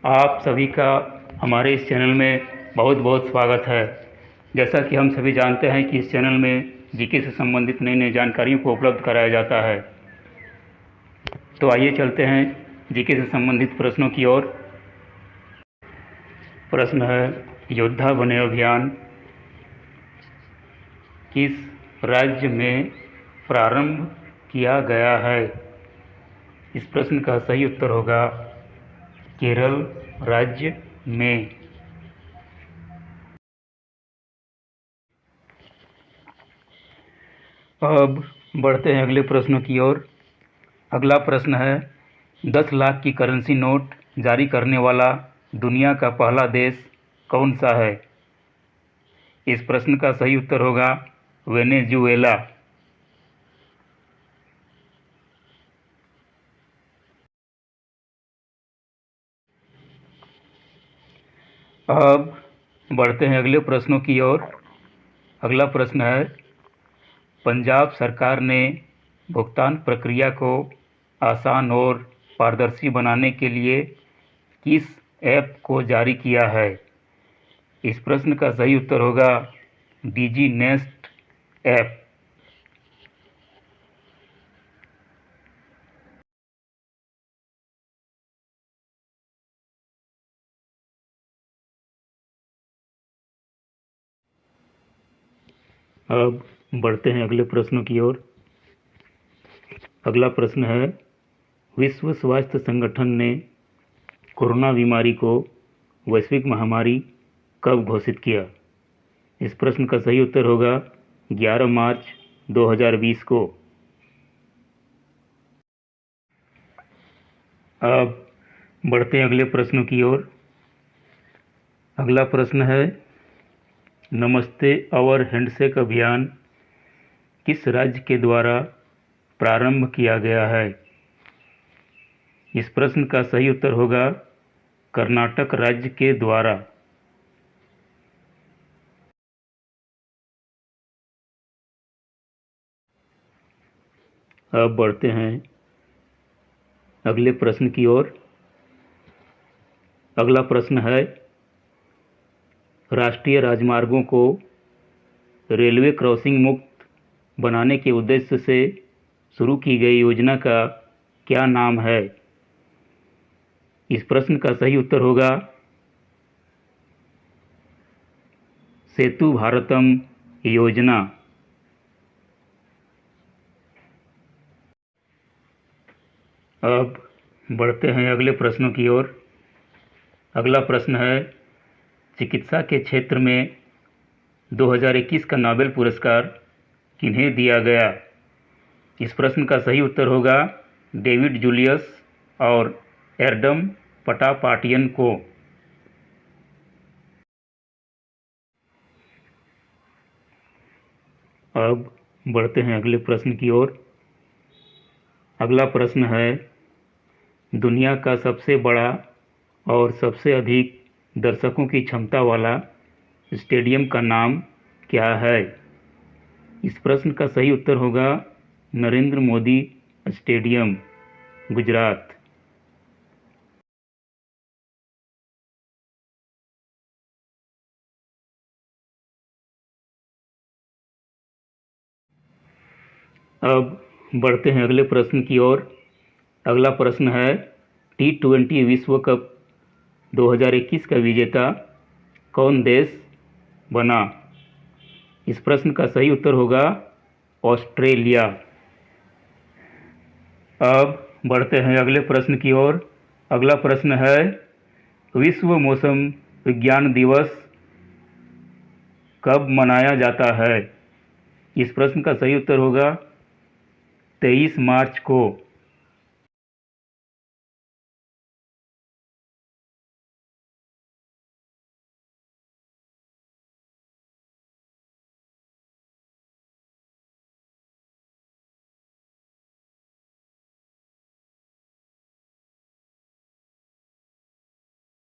आप सभी का हमारे इस चैनल में बहुत बहुत स्वागत है। जैसा कि हम सभी जानते हैं कि इस चैनल में जीके से संबंधित नई नई जानकारियों को उपलब्ध कराया जाता है। तो आइए चलते हैं जीके से संबंधित प्रश्नों की ओर। प्रश्न है, योद्धा बने अभियान किस राज्य में प्रारंभ किया गया है? इस प्रश्न का सही उत्तर होगा केरल राज्य में। अब बढ़ते हैं अगले प्रश्नों की ओर। अगला प्रश्न है, 10 लाख की करेंसी नोट जारी करने वाला दुनिया का पहला देश कौन सा है? इस प्रश्न का सही उत्तर होगा वेनेजुएला। अब बढ़ते हैं अगले प्रश्नों की ओर। अगला प्रश्न है, पंजाब सरकार ने भुगतान प्रक्रिया को आसान और पारदर्शी बनाने के लिए किस ऐप को जारी किया है? इस प्रश्न का सही उत्तर होगा डिजी नेस्ट ऐप। अब बढ़ते हैं अगले प्रश्नों की ओर। अगला प्रश्न है, विश्व स्वास्थ्य संगठन ने कोरोना बीमारी को वैश्विक महामारी कब घोषित किया? इस प्रश्न का सही उत्तर होगा 11 मार्च 2020 को। अब बढ़ते हैं अगले प्रश्नों की ओर। अगला प्रश्न है, नमस्ते अवर हैंडशेक अभियान किस राज्य के द्वारा प्रारंभ किया गया है? इस प्रश्न का सही उत्तर होगा कर्नाटक राज्य के द्वारा। अब बढ़ते हैं अगले प्रश्न की ओर। अगला प्रश्न है, राष्ट्रीय राजमार्गों को रेलवे क्रॉसिंग मुक्त बनाने के उद्देश्य से शुरू की गई योजना का क्या नाम है? इस प्रश्न का सही उत्तर होगा सेतु भारतम योजना। अब बढ़ते हैं अगले प्रश्नों की ओर। अगला प्रश्न है, चिकित्सा के क्षेत्र में 2021 का नोबेल पुरस्कार किन्हें दिया गया? इस प्रश्न का सही उत्तर होगा डेविड जूलियस और एरडम पटापाटियन को। अब बढ़ते हैं अगले प्रश्न की ओर। अगला प्रश्न है, दुनिया का सबसे बड़ा और सबसे अधिक दर्शकों की क्षमता वाला स्टेडियम का नाम क्या है? इस प्रश्न का सही उत्तर होगा नरेंद्र मोदी स्टेडियम, गुजरात। अब बढ़ते हैं अगले प्रश्न की ओर। अगला प्रश्न है, T20 विश्व कप 2021 का विजेता कौन देश बना? इस प्रश्न का सही उत्तर होगा ऑस्ट्रेलिया। अब बढ़ते हैं अगले प्रश्न की ओर। अगला प्रश्न है, विश्व मौसम विज्ञान दिवस कब मनाया जाता है? इस प्रश्न का सही उत्तर होगा 23 मार्च को।